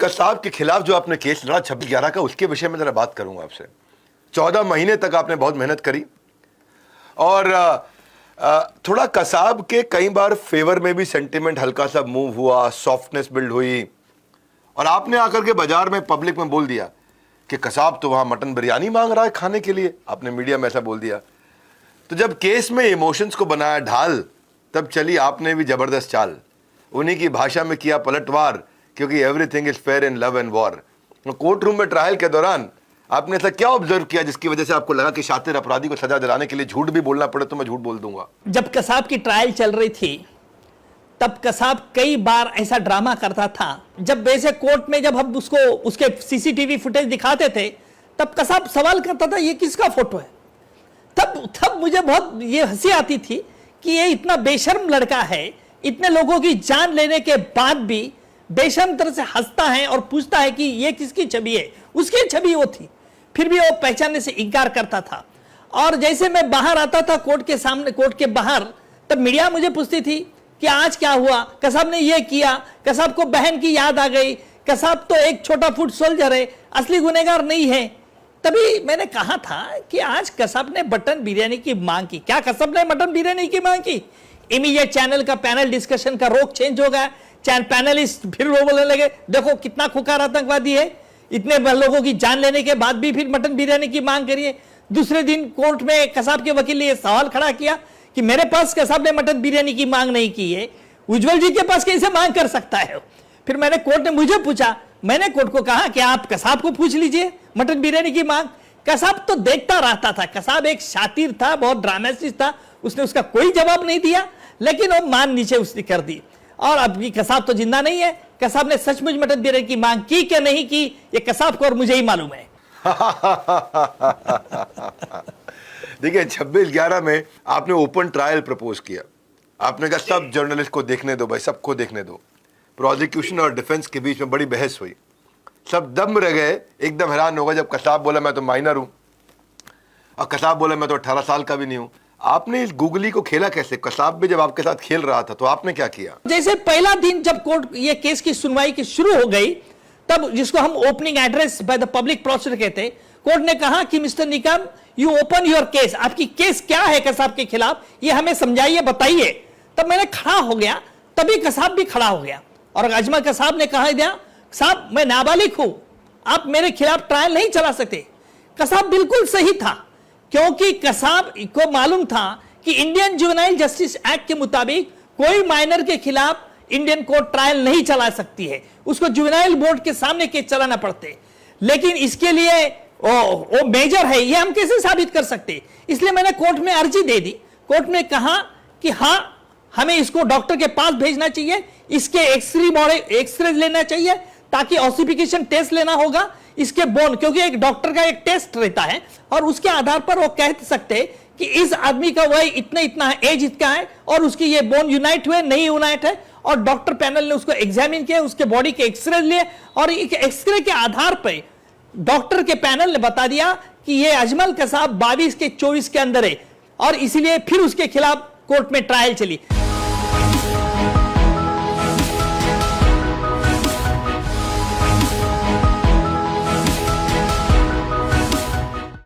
कसाब के खिलाफ जो आपने केस लड़ा 26/11 का, उसके विषय में जरा बात करूंगा आपसे। 14 महीने तक आपने बहुत मेहनत करी और थोड़ा कसाब के कई बार फेवर में भी सेंटिमेंट हल्का सा मूव हुआ, सॉफ्टनेस बिल्ड हुई और आपने आकर के बाजार में पब्लिक में बोल दिया कि कसाब तो वहां मटन बिरयानी मांग रहा है खाने के लिए। आपने मीडिया में ऐसा बोल दिया। तो जब केस में इमोशंस को बनाया ढाल, तब चली आपने भी जबरदस्त चाल, उन्हीं की भाषा में किया पलटवार, क्योंकि everything is fair in love and war. Court room में ट्रायल के दौरान आपने ऐसा क्या ऑब्जर्व किया जिसकी वजह से आपको लगा कि शातिर अपराधी को सजा दिलाने के लिए झूठ भी बोलना पड़े तो मैं झूठ बोल दूंगा? जब कसाब की ट्रायल चल रही थी तब कसाब कई बार ऐसा ड्रामा करता था। जब वैसे कोर्ट में जब हम उसको उसके सीसीटीवी फुटेज दिखाते थे तब कसाब सवाल करता था ये किसका फोटो है। तब मुझे बहुत ये हंसी आती थी कि ये इतना बेशर्म लड़का है, इतने लोगों की जान लेने के बाद भी बेशर्म तरह से हंसता है और पूछता है कि ये किसकी छवि है। उसकी छवि वो थी, फिर भी वो पहचानने से इनकार करता था। और जैसे मैं बाहर आता था कोर्ट के सामने, कोर्ट के बाहर, तब मीडिया मुझे पूछती थी कि आज क्या हुआ, कसाब ने ये किया, कसाब को बहन की याद आ गई, कसाब तो एक छोटा फुट सोल्जर है, असली गुनहगार नहीं है। तभी मैंने कहा था कि आज कसाब ने मटन बिरयानी की मांग की। क्या कसाब ने मटन बिरयानी की मांग की? इमीडिएट चैनल का पैनल डिस्कशन का रोक चेंज हो गया। पैनलिस्ट फिर वो बोलने लगे देखो कितना खुकार आतंकवादी है, इतने लोगों की जान लेने के बाद भी फिर मटन बिरयानी की मांग करिए। दूसरे दिन कोर्ट में कसाब के वकील ने यह सवाल खड़ा किया कि मेरे पास कसाब ने मटन बिरयानी की मांग नहीं की है, उज्जवल जी के पास कैसे मांग कर सकता है? फिर मैंने कोर्ट ने मुझे पूछा, मैंने कोर्ट को कहा कि आप कसाब को पूछ लीजिए मटन बिरयानी की मांग। कसाब तो देखता रहता था। कसाब एक शातिर था, बहुत ड्रामेटिस्ट था, उसने उसका कोई जवाब नहीं दिया, लेकिन वो मान नीचे उसने कर दी। और अब कसाब तो जिंदा नहीं है। कसाब ने सचमुच मटन बिरयानी की मांग की क्या नहीं की, ये कसाब को और मुझे ही मालूम है। देखिए 26/11 में आपने ओपन ट्रायल प्रपोज किया। आपने कहा सब जर्नलिस्ट को देखने दो भाई, सबको देखने दो। प्रोसिक्यूशन और डिफेंस के बीच में बड़ी बहस हुई, सब दम रह गए, एकदम हैरान हो गए जब कसाब बोला मैं तो माइनर हूं और कसाब बोला मैं तो 18 साल का भी नहीं हूं। आपने इस गुगली को खेला कैसे? कसाब भी जब आपके साथ खेल रहा था तो आपने क्या किया? जैसे पहला दिन जब कोर्ट ये केस की सुनवाई की शुरू हो गई, तब जिसको हम opening address by the public prosecutor कहते, कोर्ट ने कहा कि mister Nikam you open your case, आपकी केस क्या है कसाब के खिलाफ, ये हमें समझाइए, बताइए। तब मैंने खड़ा हो गया, तभी कसाब भी खड़ा हो गया और अजमल कसाब ने कहा दिया साहब मैं नाबालिग हूं, आप मेरे खिलाफ ट्रायल नहीं चला सकते। कसाब बिल्कुल सही था, क्योंकि कसाब को मालूम था कि इंडियन जुवेनाइल जस्टिस एक्ट के मुताबिक कोई माइनर के खिलाफ इंडियन कोर्ट ट्रायल नहीं चला सकती है, उसको जुवेनाइल बोर्ड के सामने केस चलाना पड़ते। लेकिन इसके लिए वो मेजर है, ये हम कैसे साबित कर सकते? इसलिए मैंने कोर्ट में अर्जी दे दी। कोर्ट ने कहा कि हाँ हमें इसको डॉक्टर के पास भेजना चाहिए, इसके एक्सरे लेना चाहिए, ताकि ऑसिफिकेशन टेस्ट लेना होगा इसके बोन, क्योंकि एक डॉक्टर का एक टेस्ट रहता है और उसके आधार पर वो कह सकते कि इस आदमी का वय इतना है, एज इतना है और उसकी ये बोन यूनाइट हुए नहीं यूनाइट है। और डॉक्टर पैनल ने उसको एग्जामिन किया, उसके बॉडी के एक्सरे लिए और एक्सरे के आधार पर डॉक्टर के पैनल ने बता दिया कि ये अजमल कसाब 22 के 24 के अंदर है और इसीलिए फिर उसके खिलाफ कोर्ट में ट्रायल चली।